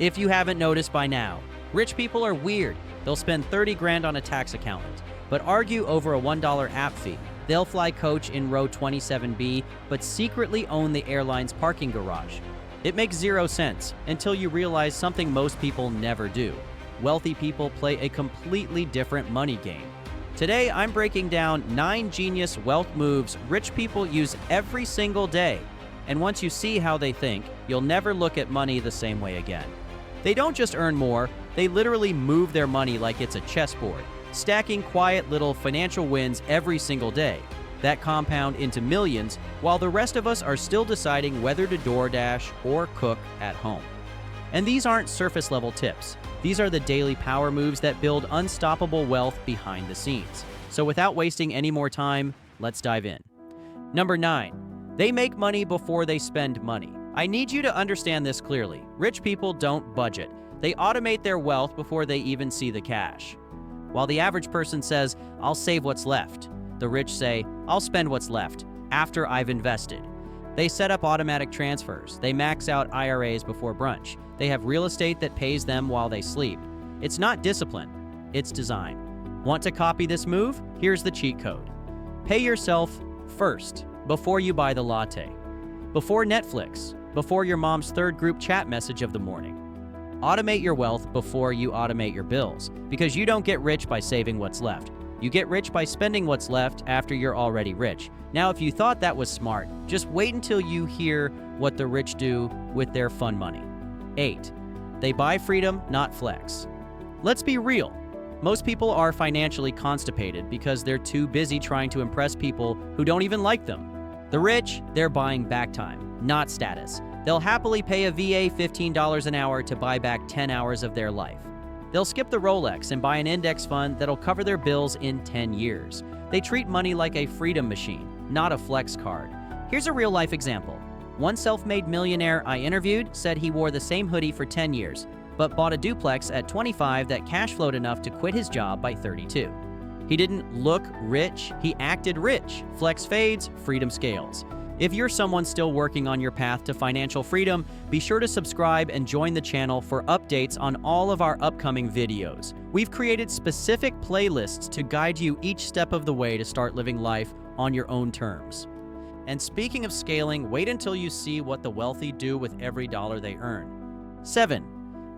If you haven't noticed by now, rich people are weird. They'll spend 30 grand on a tax accountant, but argue over a $1 app fee. They'll fly coach in row 27B, but secretly own the airline's parking garage. It makes zero sense until you realize something most people never do. Wealthy people play a completely different money game. Today, I'm breaking down 9 genius wealth moves rich people use every single day. And once you see how they think, you'll never look at money the same way again. They don't just earn more, they literally move their money like it's a chessboard, stacking quiet little financial wins every single day that compound into millions, while the rest of us are still deciding whether to DoorDash or cook at home. And these aren't surface-level tips. These are the daily power moves that build unstoppable wealth behind the scenes. So without wasting any more time, let's dive in. Number 9, they make money before they spend money. I need you to understand this clearly. Rich people don't budget. They automate their wealth before they even see the cash. While the average person says, "I'll save what's left," the rich say, "I'll spend what's left after I've invested." They set up automatic transfers. They max out IRAs before brunch. They have real estate that pays them while they sleep. It's not discipline, it's design. Want to copy this move? Here's the cheat code. Pay yourself first before you buy the latte, before Netflix, before your mom's third group chat message of the morning. Automate your wealth before you automate your bills, because you don't get rich by saving what's left. You get rich by spending what's left after you're already rich. Now, if you thought that was smart, just wait until you hear what the rich do with their fun money. 8, they buy freedom, not flex. Let's be real. Most people are financially constipated because they're too busy trying to impress people who don't even like them. The rich, they're buying back time, not status. They'll happily pay a VA $15 an hour to buy back 10 hours of their life. They'll skip the Rolex and buy an index fund that'll cover their bills in 10 years. They treat money like a freedom machine, not a flex card. Here's a real-life example. One self-made millionaire I interviewed said he wore the same hoodie for 10 years, but bought a duplex at 25 that cash flowed enough to quit his job by 32. He didn't look rich, he acted rich. Flex fades, freedom scales. If you're someone still working on your path to financial freedom, be sure to subscribe and join the channel for updates on all of our upcoming videos. We've created specific playlists to guide you each step of the way to start living life on your own terms. And speaking of scaling, wait until you see what the wealthy do with every dollar they earn. 7,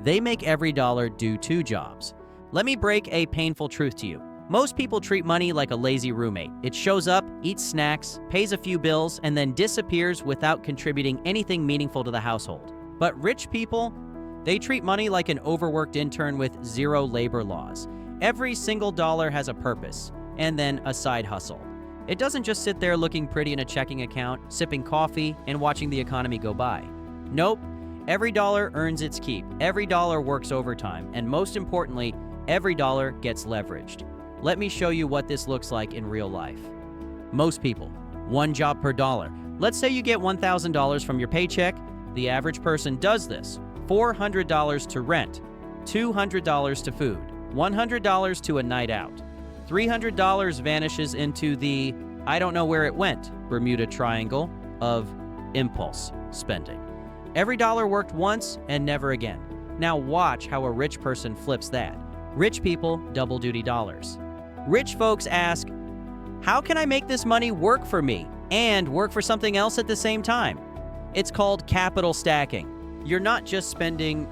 they make every dollar do 2 jobs. Let me break a painful truth to you. Most people treat money like a lazy roommate. It shows up, eats snacks, pays a few bills, and then disappears without contributing anything meaningful to the household. But rich people, they treat money like an overworked intern with 0 labor laws. Every single dollar has a purpose, and then a side hustle. It doesn't just sit there looking pretty in a checking account, sipping coffee, and watching the economy go by. Nope, every dollar earns its keep. Every dollar works overtime, and most importantly, every dollar gets leveraged. Let me show you what this looks like in real life. Most people, 1 job per dollar. Let's say you get $1,000 from your paycheck. The average person does this. $400 to rent, $200 to food, $100 to a night out. $300 vanishes into the I don't know where it went Bermuda Triangle of impulse spending. Every dollar worked once and never again. Now watch how a rich person flips that. Rich people double duty dollars. Rich folks ask, how can I make this money work for me and work for something else at the same time? It's called capital stacking. You're not just spending,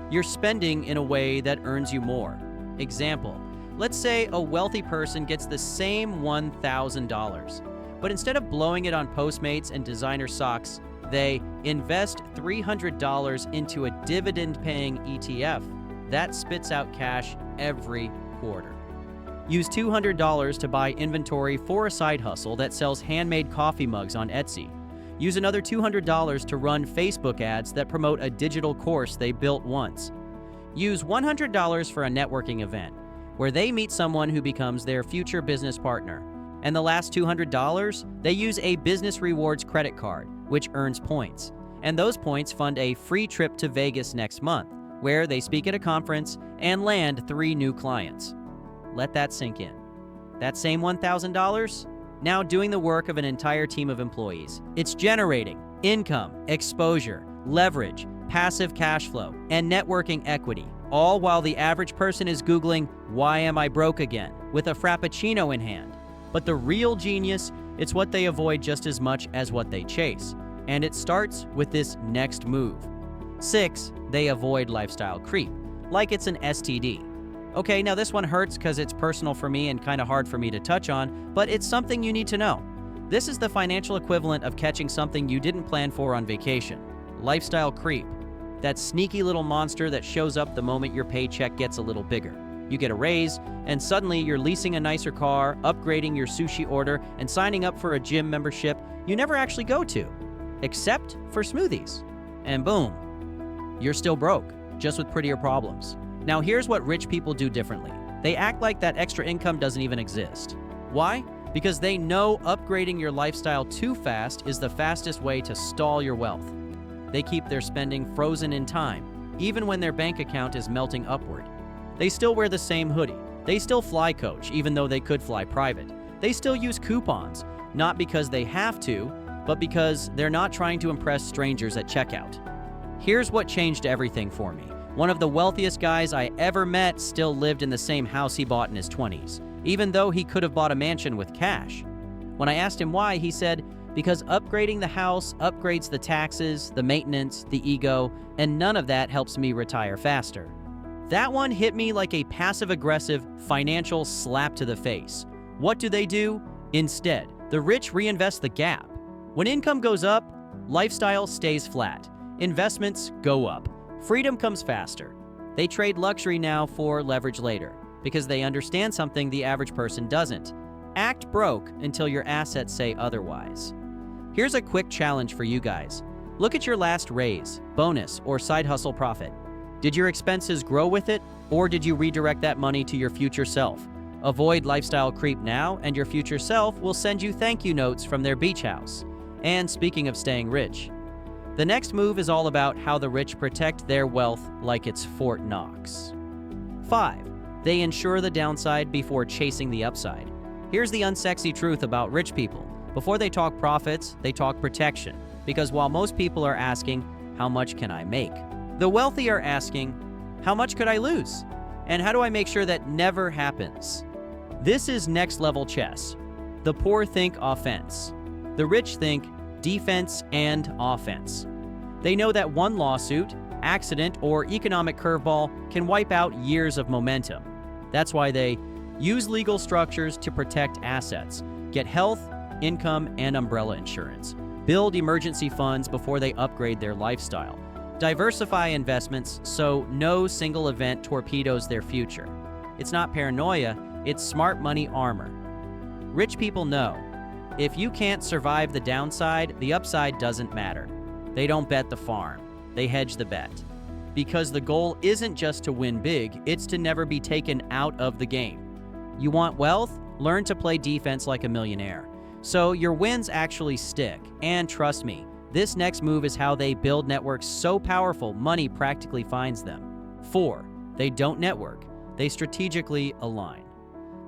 you're spending in a way that earns you more. Example, let's say a wealthy person gets the same $1,000, but instead of blowing it on Postmates and designer socks, they invest $300 into a dividend-paying ETF that spits out cash every quarter. Use $200 to buy inventory for a side hustle that sells handmade coffee mugs on Etsy. Use another $200 to run Facebook ads that promote a digital course they built once. Use $100 for a networking event where they meet someone who becomes their future business partner. And the last $200, they use a business rewards credit card, which earns points. And those points fund a free trip to Vegas next month, where they speak at a conference and land 3 new clients. Let that sink in. That same $1,000, now doing the work of an entire team of employees. It's generating income, exposure, leverage, passive cash flow, and networking equity, all while the average person is Googling, "Why am I broke again?" with a Frappuccino in hand. But the real genius, it's what they avoid just as much as what they chase. And it starts with this next move. 6, they avoid lifestyle creep, like it's an STD. Okay, now this one hurts because it's personal for me and kind of hard for me to touch on, but it's something you need to know. This is the financial equivalent of catching something you didn't plan for on vacation. Lifestyle creep. That sneaky little monster that shows up the moment your paycheck gets a little bigger. You get a raise, and suddenly you're leasing a nicer car, upgrading your sushi order, and signing up for a gym membership you never actually go to, except for smoothies. And boom, you're still broke, just with prettier problems. Now here's what rich people do differently. They act like that extra income doesn't even exist. Why? Because they know upgrading your lifestyle too fast is the fastest way to stall your wealth. They keep their spending frozen in time, even when their bank account is melting upward. They still wear the same hoodie. They still fly coach, even though they could fly private. They still use coupons, not because they have to, but because they're not trying to impress strangers at checkout. Here's what changed everything for me. One of the wealthiest guys I ever met still lived in the same house he bought in his 20s, even though he could have bought a mansion with cash. When I asked him why, he said, "Because upgrading the house upgrades the taxes, the maintenance, the ego, and none of that helps me retire faster." That one hit me like a passive-aggressive financial slap to the face. What do? Instead, the rich reinvest the gap. When income goes up, lifestyle stays flat. Investments go up. Freedom comes faster. They trade luxury now for leverage later, because they understand something the average person doesn't. Act broke until your assets say otherwise. Here's a quick challenge for you guys. Look at your last raise, bonus, or side hustle profit. Did your expenses grow with it, or did you redirect that money to your future self? Avoid lifestyle creep now, and your future self will send you thank you notes from their beach house. And speaking of staying rich, the next move is all about how the rich protect their wealth like it's Fort Knox. 5, they ensure the downside before chasing the upside. Here's the unsexy truth about rich people. Before they talk profits, they talk protection. Because while most people are asking, "How much can I make?" the wealthy are asking, "How much could I lose? And how do I make sure that never happens?" This is next level chess. The poor think offense. The rich think defense and offense. They know that one lawsuit, accident, or economic curveball can wipe out years of momentum. That's why they use legal structures to protect assets, get health, income, and umbrella insurance, build emergency funds before they upgrade their lifestyle, diversify investments so no single event torpedoes their future. It's not paranoia, it's smart money armor. Rich people know, if you can't survive the downside, the upside doesn't matter. They don't bet the farm, they hedge the bet. Because the goal isn't just to win big, it's to never be taken out of the game. You want wealth? Learn to play defense like a millionaire. So your wins actually stick. And trust me, this next move is how they build networks so powerful money practically finds them. 4, they don't network, they strategically align.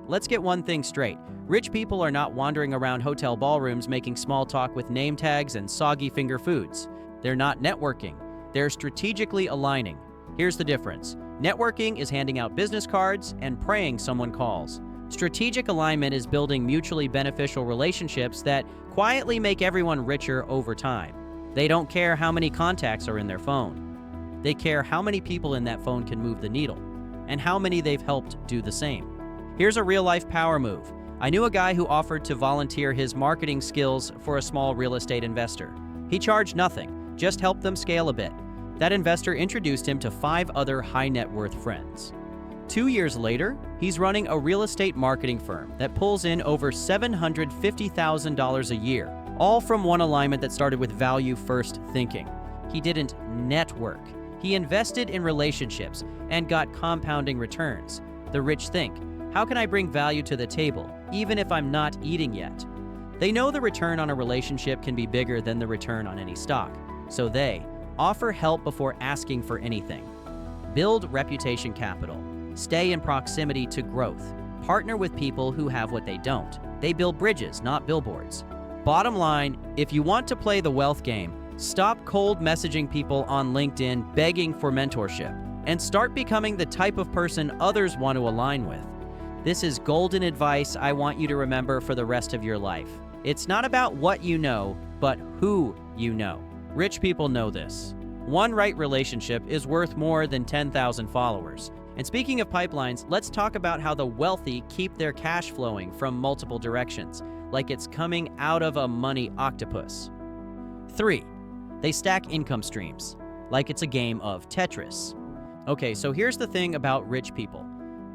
Let's get one thing straight. Rich people are not wandering around hotel ballrooms making small talk with name tags and soggy finger foods. They're not networking, they're strategically aligning. Here's the difference. Networking is handing out business cards and praying someone calls. Strategic alignment is building mutually beneficial relationships that quietly make everyone richer over time. They don't care how many contacts are in their phone. They care how many people in that phone can move the needle, and how many they've helped do the same. Here's a real-life power move. I knew a guy who offered to volunteer his marketing skills for a small real estate investor. He charged nothing, just helped them scale a bit. That investor introduced him to 5 other high-net-worth friends. 2 years later, he's running a real estate marketing firm that pulls in over $750,000 a year, all from one alignment that started with value-first thinking. He didn't network. He invested in relationships and got compounding returns. The rich think, how can I bring value to the table, even if I'm not eating yet? They know the return on a relationship can be bigger than the return on any stock, so they offer help before asking for anything. Build reputation capital. Stay in proximity to growth. Partner with people who have what they don't. They build bridges, not billboards. Bottom line, if you want to play the wealth game, Stop cold messaging people on LinkedIn begging for mentorship, and start becoming the type of person others want to align with. This is golden advice I want you to remember for the rest of your life. It's not about what you know, but who you know. Rich people know this. One right relationship is worth more than 10,000 followers. And speaking of pipelines, let's talk about how the wealthy keep their cash flowing from multiple directions, like it's coming out of a money octopus. 3. They stack income streams, like it's a game of Tetris. Okay, so here's the thing about rich people.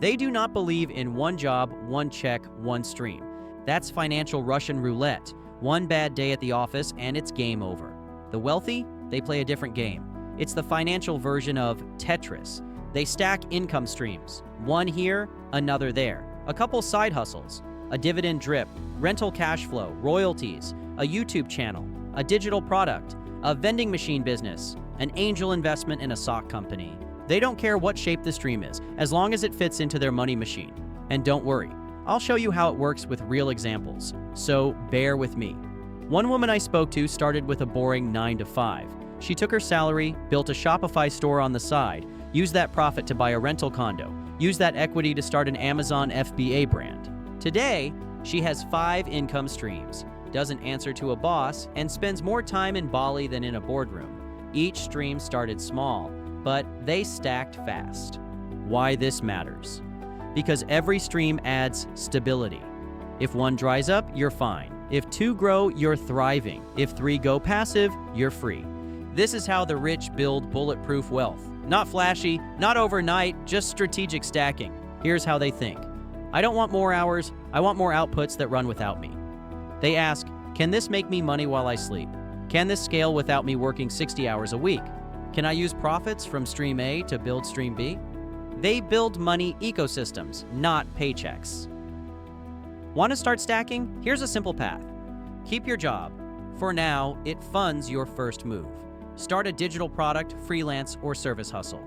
They do not believe in one job, one check, one stream. That's financial Russian roulette. One bad day at the office and it's game over. The wealthy, they play a different game. It's the financial version of Tetris. They stack income streams, one here, another there, a couple side hustles, a dividend drip, rental cash flow, royalties, a YouTube channel, a digital product, a vending machine business, an angel investment in a sock company. They don't care what shape the stream is, as long as it fits into their money machine. And don't worry, I'll show you how it works with real examples, so bear with me. One woman I spoke to started with a boring 9 to 5. She took her salary, built a Shopify store on the side, used that profit to buy a rental condo, used that equity to start an Amazon FBA brand. Today, she has 5 income streams, doesn't answer to a boss, and spends more time in Bali than in a boardroom. Each stream started small, but they stacked fast. Why this matters? Because every stream adds stability. If one dries up, you're fine. If 2 grow, you're thriving. If 3 go passive, you're free. This is how the rich build bulletproof wealth. Not flashy, not overnight, just strategic stacking. Here's how they think. I don't want more hours, I want more outputs that run without me. They ask, can this make me money while I sleep? Can this scale without me working 60 hours a week? Can I use profits from Stream A to build Stream B? They build money ecosystems, not paychecks. Want to start stacking? Here's a simple path. Keep your job. For now, it funds your first move. Start a digital product, freelance, or service hustle.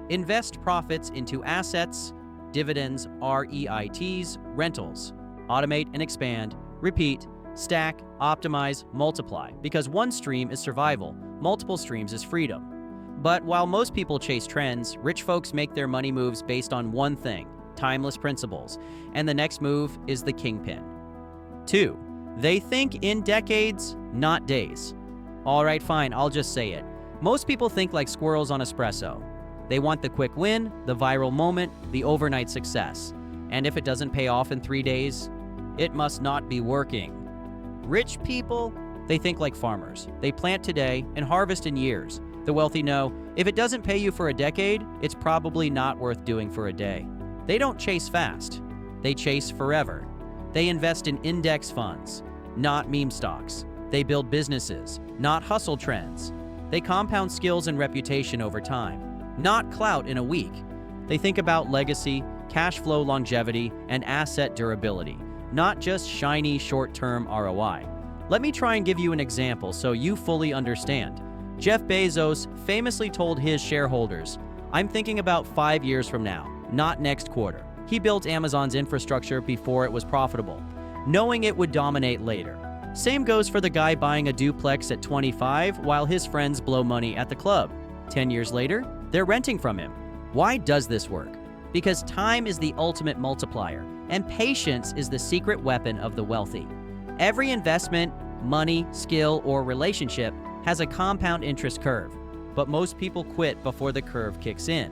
Invest profits into assets, dividends, REITs, rentals. Automate and expand. Repeat. Stack, optimize, multiply. Because one stream is survival, multiple streams is freedom. But while most people chase trends, rich folks make their money moves based on one thing, timeless principles. And the next move is the kingpin. 2. They think in decades, not days. All right, fine, I'll just say it. Most people think like squirrels on espresso. They want the quick win, the viral moment, the overnight success. And if it doesn't pay off in 3 days, it must not be working. Rich people, they think like farmers. They plant today and harvest in years. The wealthy know, if it doesn't pay you for a decade, it's probably not worth doing for a day. They don't chase fast. They chase forever. They invest in index funds, not meme stocks. They build businesses, not hustle trends. They compound skills and reputation over time, not clout in a week. They think about legacy, cash flow longevity, and asset durability, not just shiny short-term ROI. Let me try and give you an example so you fully understand. Jeff Bezos famously told his shareholders, I'm thinking about 5 years from now, not next quarter. He built Amazon's infrastructure before it was profitable, knowing it would dominate later. Same goes for the guy buying a duplex at 25 while his friends blow money at the club. 10 years later, they're renting from him. Why does this work? Because time is the ultimate multiplier, and patience is the secret weapon of the wealthy. Every investment, money, skill, or relationship has a compound interest curve, but most people quit before the curve kicks in.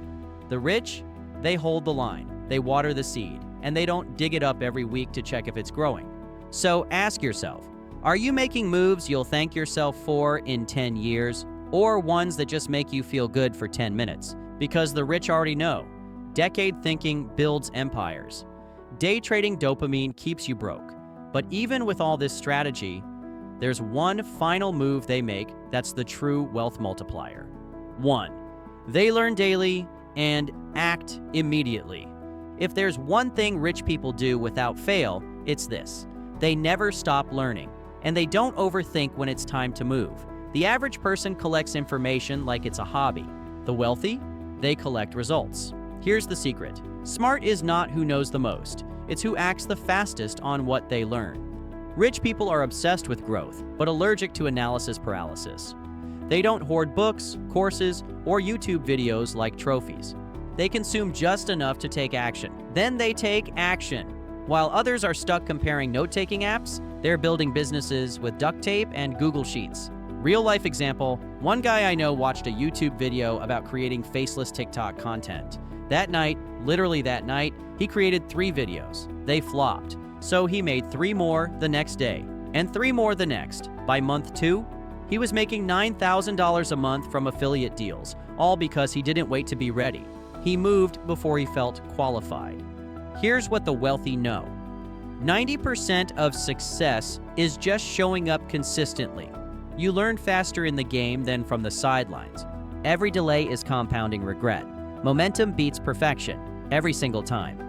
The rich, they hold the line, they water the seed, and they don't dig it up every week to check if it's growing. So ask yourself, are you making moves you'll thank yourself for in 10 years, or ones that just make you feel good for 10 minutes? Because the rich already know, decade thinking builds empires. Day trading dopamine keeps you broke. But even with all this strategy, there's one final move they make that's the true wealth multiplier. 1. They learn daily and act immediately. If there's one thing rich people do without fail, it's this. They never stop learning, and they don't overthink when it's time to move. The average person collects information like it's a hobby. The wealthy, they collect results. Here's the secret. Smart is not who knows the most. It's who acts the fastest on what they learn. Rich people are obsessed with growth, but allergic to analysis paralysis. They don't hoard books, courses, or YouTube videos like trophies. They consume just enough to take action. Then they take action. While others are stuck comparing note-taking apps, they're building businesses with duct tape and Google Sheets. Real-life example, one guy I know watched a YouTube video about creating faceless TikTok content. That night, literally that night, he created 3 videos. They flopped. So he made 3 more the next day, and 3 more the next. By month 2, he was making $9,000 a month from affiliate deals, all because he didn't wait to be ready. He moved before he felt qualified. Here's what the wealthy know. 90% of success is just showing up consistently. You learn faster in the game than from the sidelines. Every delay is compounding regret. Momentum beats perfection, every single time.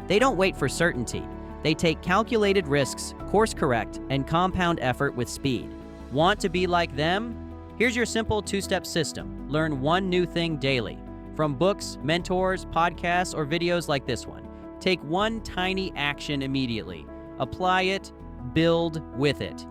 They don't wait for certainty. They take calculated risks, course correct, and compound effort with speed. Want to be like them? Here's your simple 2-step system. Learn one new thing daily. From books, mentors, podcasts, or videos like this one. Take one tiny action immediately. Apply it, build with it.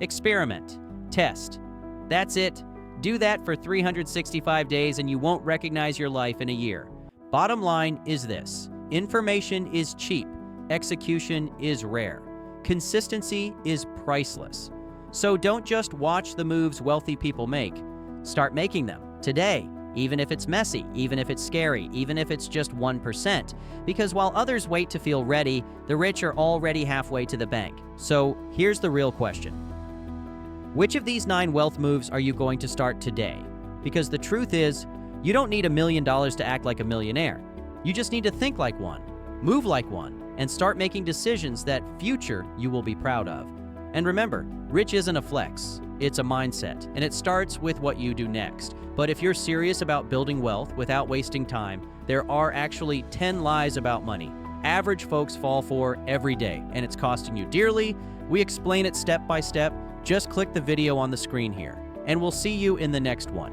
Experiment, test. That's it. Do that for 365 days and you won't recognize your life in a year. Bottom line is this: information is cheap, execution is rare, consistency is priceless. So don't just watch the moves wealthy people make. Start making them today. Even if it's messy, even if it's scary, even if it's just 1%. Because while others wait to feel ready, the rich are already halfway to the bank. So here's the real question. Which of these 9 wealth moves are you going to start today? Because the truth is, you don't need $1 million to act like a millionaire. You just need to think like one, move like one, and start making decisions that future you will be proud of. And remember, rich isn't a flex, it's a mindset, and it starts with what you do next. But if you're serious about building wealth without wasting time, there are actually 10 lies about money average folks fall for every day, and it's costing you dearly. We explain it step by step. Just click the video on the screen here, and we'll see you in the next one.